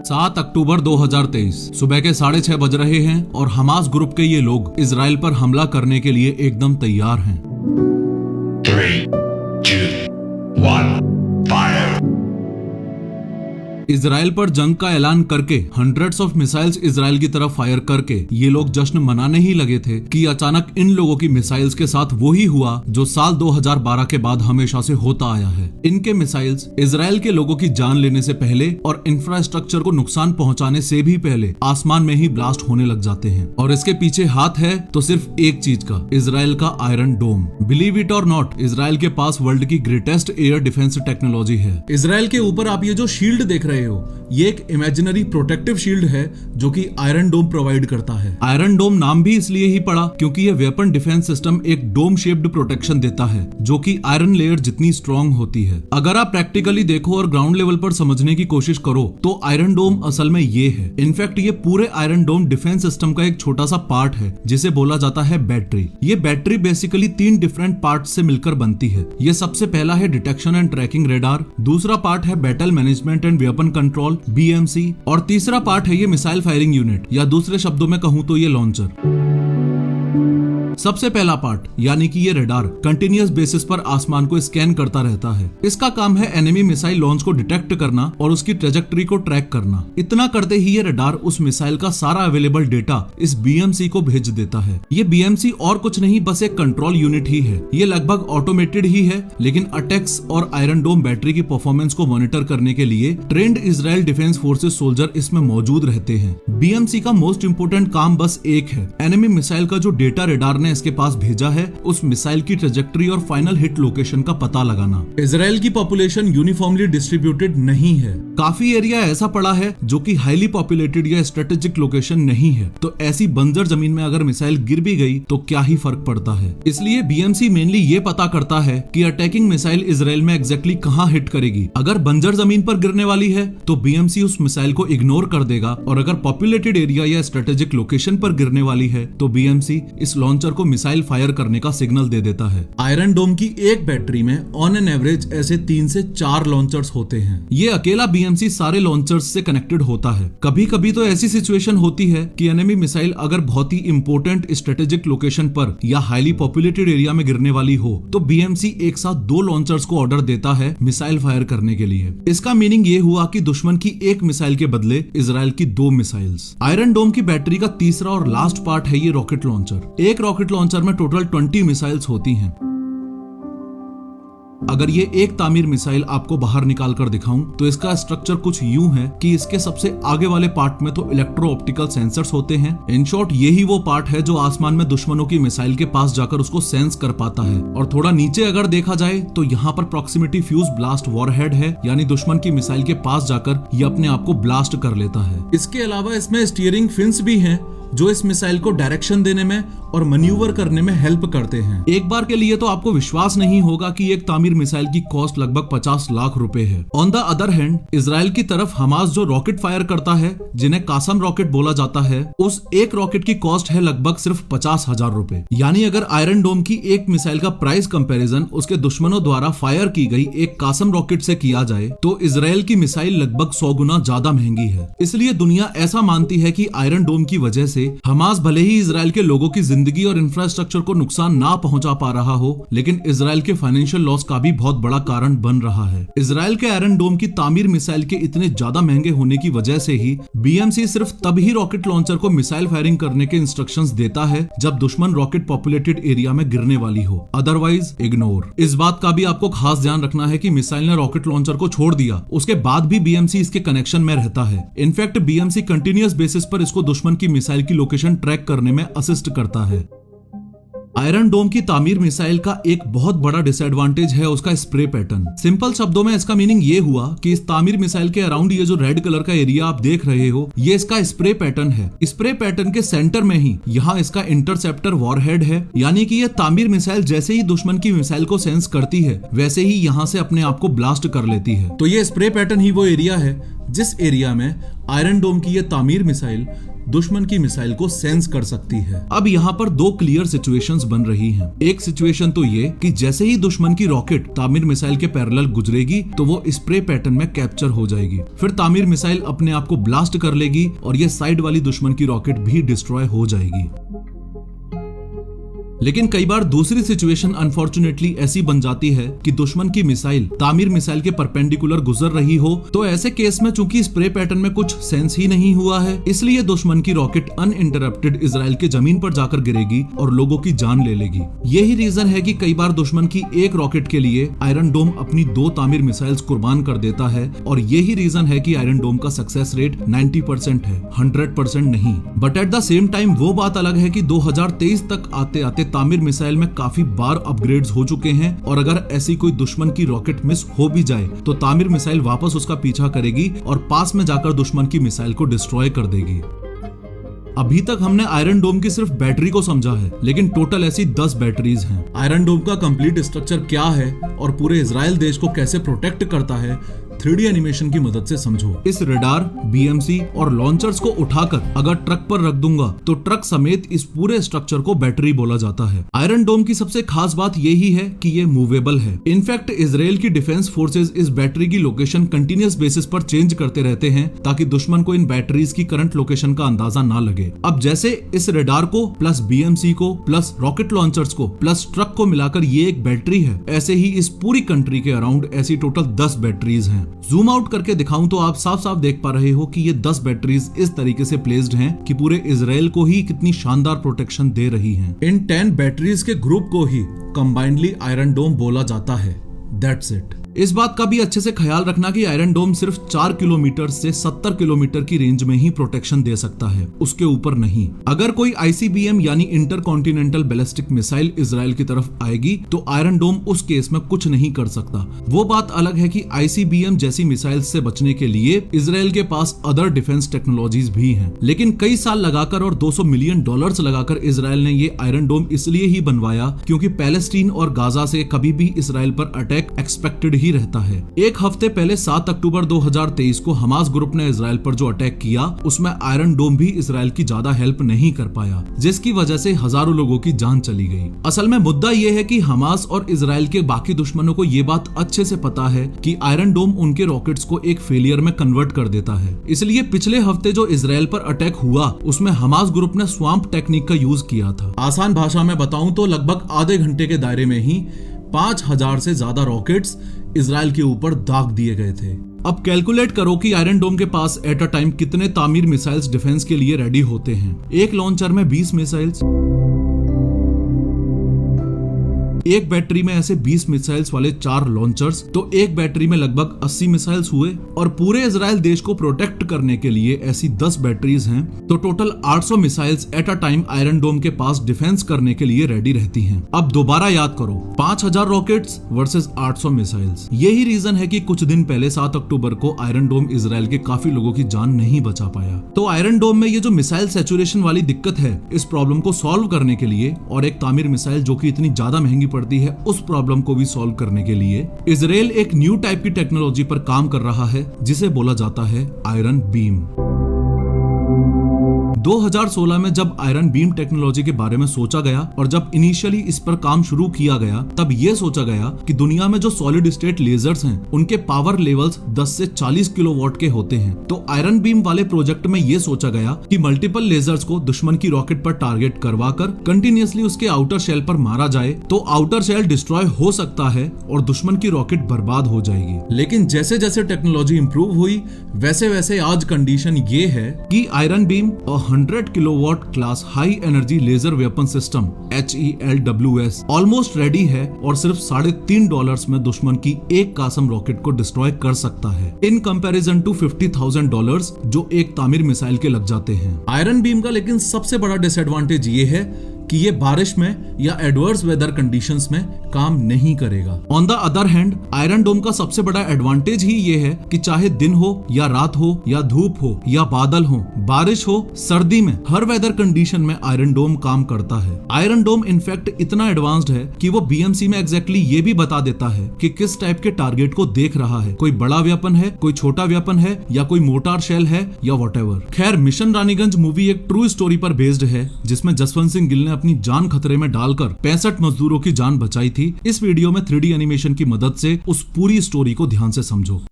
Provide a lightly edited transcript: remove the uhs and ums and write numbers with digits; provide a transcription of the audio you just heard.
7 अक्टूबर 2023 सुबह के 6:30 बज रहे हैं और हमास ग्रुप के ये लोग इजराइल पर हमला करने के लिए एकदम तैयार हैं। 3, 2, 1, fire! इजराइल पर जंग का ऐलान करके हंड्रेड्स ऑफ मिसाइल्स इजराइल की तरफ फायर करके ये लोग जश्न मनाने ही लगे थे कि अचानक इन लोगों की मिसाइल्स के साथ वो ही हुआ जो साल 2012 के बाद हमेशा से होता आया है। इनके मिसाइल्स इजराइल के लोगों की जान लेने से पहले और इंफ्रास्ट्रक्चर को नुकसान पहुंचाने से भी पहले आसमान में ही ब्लास्ट होने लग जाते हैं। और इसके पीछे हाथ है तो सिर्फ एक चीज का, इजराइल का आयरन डोम। बिलीव इट और नॉट, इजराइल के पास वर्ल्ड की ग्रेटेस्ट एयर डिफेंस टेक्नोलॉजी है। इजराइल के ऊपर आप ये जो शील्ड देख रहे हो, ये एक इमेजिनरी प्रोटेक्टिव शील्ड है जो कि आयरन डोम प्रोवाइड करता है। आयरन डोम नाम भी इसलिए ही पड़ा क्योंकि ये वेपन डिफेंस सिस्टम एक डोम शेप्ड प्रोटेक्शन देता है जो कि आयरन लेयर जितनी स्ट्रॉन्ग होती है। अगर आप प्रैक्टिकली देखो और ग्राउंड लेवल पर समझने की कोशिश करो तो आयरन डोम असल में ये है। इनफैक्ट ये पूरे आयरन डोम डिफेंस सिस्टम का एक छोटा सा पार्ट है जिसे बोला जाता है बैटरी। ये बैटरी बेसिकली 3 डिफरेंट पार्ट से मिलकर बनती है। ये सबसे पहला है डिटेक्शन एंड ट्रैकिंग रेडार, दूसरा पार्ट है battle management and weapon control BMC और तीसरा पार्ट है ये मिसाइल फायरिंग यूनिट, या दूसरे शब्दों में कहूं तो ये लॉन्चर। सबसे पहला पार्ट यानी कि ये रडार कंटिन्यूअस बेसिस पर आसमान को स्कैन करता रहता है। इसका काम है एनिमी मिसाइल लॉन्च को डिटेक्ट करना और उसकी ट्रेजेक्टरी को ट्रैक करना। इतना करते ही ये रडार उस मिसाइल का सारा अवेलेबल डेटा इस BMC को भेज देता है। ये BMC और कुछ नहीं, बस एक कंट्रोल यूनिट ही है। ये लगभग ऑटोमेटेड ही है, लेकिन अटैक्स और आयरन डोम बैटरी की परफॉर्मेंस को मॉनिटर करने के लिए trend Israel defence forces soldier इसमें मौजूद रहते हैं। BMC का मोस्ट इंपोर्टेंट काम बस एक है, एनिमी मिसाइल का जो डेटा रडार ने इसके पास भेजा है उस मिसाइल की ट्रेजेक्टरी और फाइनल हिट लोकेशन का पता लगाना। इजराइल की पॉपुलेशन यूनिफॉर्मली डिस्ट्रीब्यूटेड नहीं है। काफी एरिया ऐसा पड़ा है जो कि हाईली पॉपुलेटेड या स्ट्रेटेजिक लोकेशन नहीं है, तो ऐसी बंजर जमीन में अगर मिसाइल गिर भी गई तो क्या ही फर्क पड़ता है। इसलिए BMC मेनली ये पता करता है कि अटैकिंग मिसाइल इजराइल में एग्जैक्टली कहां हिट करेगी। अगर बंजर जमीन पर गिरने वाली है तो BMC उस मिसाइल को इग्नोर कर देगा, और अगर पॉपुलेटेड एरिया या स्ट्रेटेजिक लोकेशन पर गिरने वाली है तो BMC इस लॉन्चर को मिसाइल फायर करने का सिग्नल दे देता है। आयरन डोम की एक बैटरी में ऑन एन एवरेज ऐसे 3 से 4 लॉन्चर्स होते हैं। ये अकेला BMC सारे लॉन्चर्स से कनेक्टेड होता है। कभी कभी तो ऐसी सिचुएशन होती है कि एनिमी मिसाइल अगर बहुत ही इंपॉर्टेंट स्ट्रेटेजिक लोकेशन पर या हाईली पॉपुलेटेड एरिया में गिरने वाली हो तो BMC एक साथ 2 लॉन्चर्स को ऑर्डर देता है मिसाइल फायर करने के लिए। इसका मीनिंग ये हुआ कि दुश्मन की एक मिसाइल के बदले इजराइल की 2 मिसाइल्स। आयरन डोम की बैटरी का तीसरा और लास्ट पार्ट है ये रॉकेट लॉन्चर। एक रॉकेट लॉन्चर में टोटल 20 मिसाइल्स होती हैं। अगर ये एक तामीर मिसाइल आपको बाहर निकाल कर दिखाऊं तो इसका स्ट्रक्चर कुछ यूं है कि इसके सबसे आगे वाले पार्ट में तो इलेक्ट्रो ऑप्टिकल सेंसर्स होते हैं। इन शॉर्ट यही वो पार्ट है जो आसमान में दुश्मनों की मिसाइल के पास जाकर उसको सेंस कर पाता है। और थोड़ा नीचे अगर देखा जाए तो यहाँ पर प्रॉक्सिमिटी फ्यूज ब्लास्ट वॉरहेड है, यानी दुश्मन की मिसाइल के पास जाकर ये अपने आप को ब्लास्ट कर लेता है। इसके अलावा इसमें स्टीयरिंग फिन्स भी हैं जो इस मिसाइल को डायरेक्शन देने में और मैन्यूवर करने में हेल्प करते हैं। एक बार के लिए तो आपको विश्वास नहीं होगा कि एक तामीर मिसाइल की कॉस्ट लगभग 50 लाख रुपए है। On the other hand Israel की तरफ हमास जो रॉकेट फायर करता है, जिन्हें कासम रॉकेट बोला जाता है, उस एक रॉकेट की कॉस्ट है लगभग सिर्फ 50,000 रुपए। यानी अगर आयरन डोम की एक मिसाइल का प्राइस कंपैरिजन उसके दुश्मनों द्वारा फायर की गई एक कासम रॉकेट से किया जाए तो इजराइल की मिसाइल लगभग 100 गुना ज्यादा महंगी है। इसलिए दुनिया ऐसा मानती है कि आयरन डोम की वजह से हमास भले ही इजराइल के लोगों की जिंदगी और इंफ्रास्ट्रक्चर को नुकसान ना पहुंचा पा रहा हो, लेकिन इजराइल के फाइनेंशियल लॉस का भी बहुत बड़ा कारण बन रहा है। इजराइल के आयरन डोम की तामीर मिसाइल के इतने ज्यादा महंगे होने की वजह से ही BMC सिर्फ तब ही रॉकेट लॉन्चर को मिसाइल फायरिंग करने के इंस्ट्रक्शंस देता है जब दुश्मन रॉकेट पॉपुलेटेड एरिया में गिरने वाली हो, अदरवाइज इग्नोर। इस बात का भी आपको खास ध्यान रखना है कि मिसाइल ने रॉकेट लॉन्चर को छोड़ दिया, उसके बाद भी BMC इसके कनेक्शन में रहता है। इनफैक्ट BMC कंटिन्यूअस बेसिस पर इसको दुश्मन की मिसाइल की लोकेशन ट्रैक करने में असिस्ट करता है। आयरन डोम की तामीर मिसाइल का एक बहुत बड़ा डिसएडवांटेज है उसका स्प्रे पैटर्न। सिंपल शब्दों में इसका मीनिंग ये हुआ कि इस तामीर मिसाइल के अराउंड ये जो रेड कलर का एरिया आप देख रहे हो, ये इसका स्प्रे पैटर्न है। स्प्रे पैटर्न के सेंटर में ही यहाँ इसका इंटरसेप्टर वॉरहेड है, यानी कि ये तामीर मिसाइल जैसे ही दुश्मन की मिसाइल को सेंस करती है वैसे ही यहाँ से अपने आप को ब्लास्ट कर लेती है। तो ये स्प्रे पैटर्न ही वो एरिया है जिस एरिया में आयरन डोम की ये तामीर मिसाइल दुश्मन की मिसाइल को सेंस कर सकती है। अब यहाँ पर दो क्लियर सिचुएशंस बन रही हैं। एक सिचुएशन तो ये कि जैसे ही दुश्मन की रॉकेट तामीर मिसाइल के पैरेलल गुजरेगी तो वो स्प्रे पैटर्न में कैप्चर हो जाएगी, फिर तामीर मिसाइल अपने आप को ब्लास्ट कर लेगी और ये साइड वाली दुश्मन की रॉकेट भी डिस्ट्रॉय हो जाएगी। लेकिन कई बार दूसरी सिचुएशन अनफॉर्चुनेटली ऐसी बन जाती है कि दुश्मन की मिसाइल तामीर मिसाइल के परपेंडिकुलर गुजर रही हो, तो ऐसे केस में चूंकि स्प्रे पैटर्न में कुछ सेंस ही नहीं हुआ है, इसलिए दुश्मन की रॉकेट अनइंटरप्टेड इजराइल के जमीन पर जाकर गिरेगी और लोगों की जान ले लेगी। यही रीजन है कि कई बार दुश्मन की एक रॉकेट के लिए आयरन डोम अपनी 2 तामीर मिसाइल्स कुर्बान कर देता है, और यही रीजन है कि आयरन डोम का सक्सेस रेट 90% है, 100% नहीं। But at the same time वो बात अलग है कि 2023 तक आते आते तामीर मिसाइल में काफी बार अपग्रेड्स हो चुके हैं, और अगर ऐसी कोई दुश्मन की रॉकेट मिस हो भी जाए तो तामीर मिसाइल वापस उसका पीछा करेगी और पास में जाकर दुश्मन की मिसाइल को डिस्ट्रॉय कर देगी। अभी तक हमने आयरन डोम की सिर्फ बैटरी को समझा है, लेकिन टोटल ऐसी 10 बैटरीज हैं। आयरन डोम का कंप्लीट स्ट्रक्चर क्या है और पूरे इजराइल देश को कैसे प्रोटेक्ट करता है 3D एनिमेशन की मदद से समझो। इस रडार, BMC और लॉन्चर्स को उठाकर अगर ट्रक पर रख दूंगा तो ट्रक समेत इस पूरे स्ट्रक्चर को बैटरी बोला जाता है। आयरन डोम की सबसे खास बात यही है कि ये मूवेबल है। इनफैक्ट इजराइल की डिफेंस फोर्सेज इस बैटरी की लोकेशन कंटिन्यूअस बेसिस पर चेंज करते रहते हैं ताकि दुश्मन को इन बैटरीज की करंट लोकेशन का अंदाजा ना लगे। अब जैसे इस रडार को प्लस BMC को प्लस रॉकेट लॉन्चर्स को प्लस ट्रक को मिलाकर ये एक बैटरी है, ऐसे ही इस पूरी कंट्री के अराउंड ऐसी टोटल 10 बैटरीज हैं। जूम आउट करके दिखाऊं तो आप साफ साफ देख पा रहे हो कि ये 10 बैटरीज इस तरीके से प्लेस्ड हैं कि पूरे इजराइल को ही कितनी शानदार प्रोटेक्शन दे रही हैं। इन 10 बैटरीज के ग्रुप को ही कंबाइंडली आयरन डोम बोला जाता है। That's it. इस बात का भी अच्छे से ख्याल रखना कि आयरन डोम सिर्फ 4 किलोमीटर से 70 किलोमीटर की रेंज में ही प्रोटेक्शन दे सकता है, उसके ऊपर नहीं। अगर कोई ICBM यानी इंटरकॉन्टिनेंटल बैलिस्टिक मिसाइल इजराइल की तरफ आएगी तो आयरन डोम उस केस में कुछ नहीं कर सकता। वो बात अलग है कि ICBM जैसी मिसाइल से बचने के लिए इजराइल के पास अदर डिफेंस टेक्नोलॉजीज भी हैं, लेकिन कई साल लगाकर और $200 मिलियन लगाकर इजराइल ने ये आयरन डोम इसलिए ही बनवाया क्योंकि पैलेस्टीन और गाजा से कभी भी इजराइल पर अटैक एक्सपेक्टेड ही रहता है। एक हफ्ते पहले 7 अक्टूबर 2023 को हमास ग्रुप ने इजराइल पर जो अटैक किया उसमें आयरन डोम भी इजराइल की ज्यादा हेल्प नहीं कर पाया, जिसकी वजह से हजारों लोगों की जान चली गई। असल में मुद्दा ये है कि हमास और इजराइल के बाकी दुश्मनों को ये बात अच्छे से पता है कि आयरन डोम उनके रॉकेट्स को एक फेलियर में कन्वर्ट कर देता है। इसलिए पिछले हफ्ते जो इजराइल पर अटैक हुआ उसमें हमास ग्रुप ने स्वैम्प टेक्निक का यूज किया था। आसान भाषा में बताऊं तो लगभग आधे घंटे के दायरे में ही 5000 से ज्यादा रॉकेट्स इजराइल के ऊपर दाग दिए गए थे। अब कैलकुलेट करो कि आयरन डोम के पास एट अ टाइम कितने तामीर मिसाइल्स डिफेंस के लिए रेडी होते हैं। एक लॉन्चर में 20 मिसाइल्स, एक बैटरी में ऐसे 20 मिसाइल्स वाले 4 लॉन्चर्स, तो एक बैटरी में लगभग 80 मिसाइल्स हुए। और पूरे इजराइल देश को प्रोटेक्ट करने के लिए ऐसी 10 बैटरीज हैं, तो total 800 missiles at a time Iron Dome के पास डिफेंस करने के लिए रेडी रहती हैं। अब दोबारा याद करो, 5000 रॉकेट्स वर्सेस 800 मिसाइल्स। यही रीजन है कि कुछ दिन पहले 7 अक्टूबर को आयरन डोम इजराइल के काफी लोगों की जान नहीं बचा पाया। तो आयरन डोम में ये जो मिसाइल सैचुरेशन वाली दिक्कत है, इस प्रॉब्लम को सॉल्व करने के लिए और एक तामीर मिसाइल जो कि इतनी ज्यादा महंगी पड़ती है उस प्रॉब्लम को भी सॉल्व करने के लिए इजराइल एक न्यू टाइप की टेक्नोलॉजी पर काम कर रहा है जिसे बोला जाता है आयरन बीम। 2016 में जब आयरन बीम टेक्नोलॉजी के बारे में सोचा गया और जब इनिशियली इस पर काम शुरू किया गया, तब यह सोचा गया कि दुनिया में जो सॉलिड स्टेट लेजर्स हैं उनके पावर लेवल्स 10 से 40 किलोवाट के होते हैं। तो आयरन बीम वाले प्रोजेक्ट में यह सोचा गया कि मल्टीपल लेजर्स को दुश्मन की रॉकेट पर टारगेट करवाकर कंटिन्यूअसली उसके आउटर शेल पर मारा जाए तो आउटर शेल डिस्ट्रॉय हो सकता है और दुश्मन की रॉकेट बर्बाद हो जाएगी। लेकिन जैसे जैसे टेक्नोलॉजी इंप्रूव हुई वैसे वैसे आज कंडीशन ये है कि Iron Beam 100 kilowatt class high energy laser weapon system HELWS almost ready है और सिर्फ $3.5 में दुश्मन की एक कासम रॉकेट को डिस्ट्रॉय कर सकता है, इन कंपैरिजन टू $50,000 जो एक तामीर मिसाइल के लग जाते हैं। आयरन बीम का लेकिन सबसे बड़ा डिसएडवांटेज ये है कि ये बारिश में या एडवर्स वेदर कंडीशंस में काम नहीं करेगा। On the other hand Iron Dome का सबसे बड़ा एडवांटेज ही ये है कि चाहे दिन हो या रात हो या धूप हो या बादल हो, बारिश हो, सर्दी में, हर वेदर कंडीशन में आयरन डोम काम करता है। आयरन डोम इनफैक्ट इतना एडवांस्ड है कि वो बीएमसी में एग्जैक्टली ये भी बता देता है कि किस टाइप के टारगेट को देख रहा है, कोई बड़ा वेपन है, कोई छोटा वेपन है, या कोई मोटार शेल है या व्हाटएवर। खैर, मिशन रानीगंज मूवी एक ट्रू स्टोरी पर बेस्ड है जिसमें जसवंत सिंह गिल ने अपनी जान खतरे में डालकर 65 मजदूरों की जान बचाई थी। इस वीडियो में 3D एनिमेशन की मदद से उस पूरी स्टोरी को ध्यान से समझो।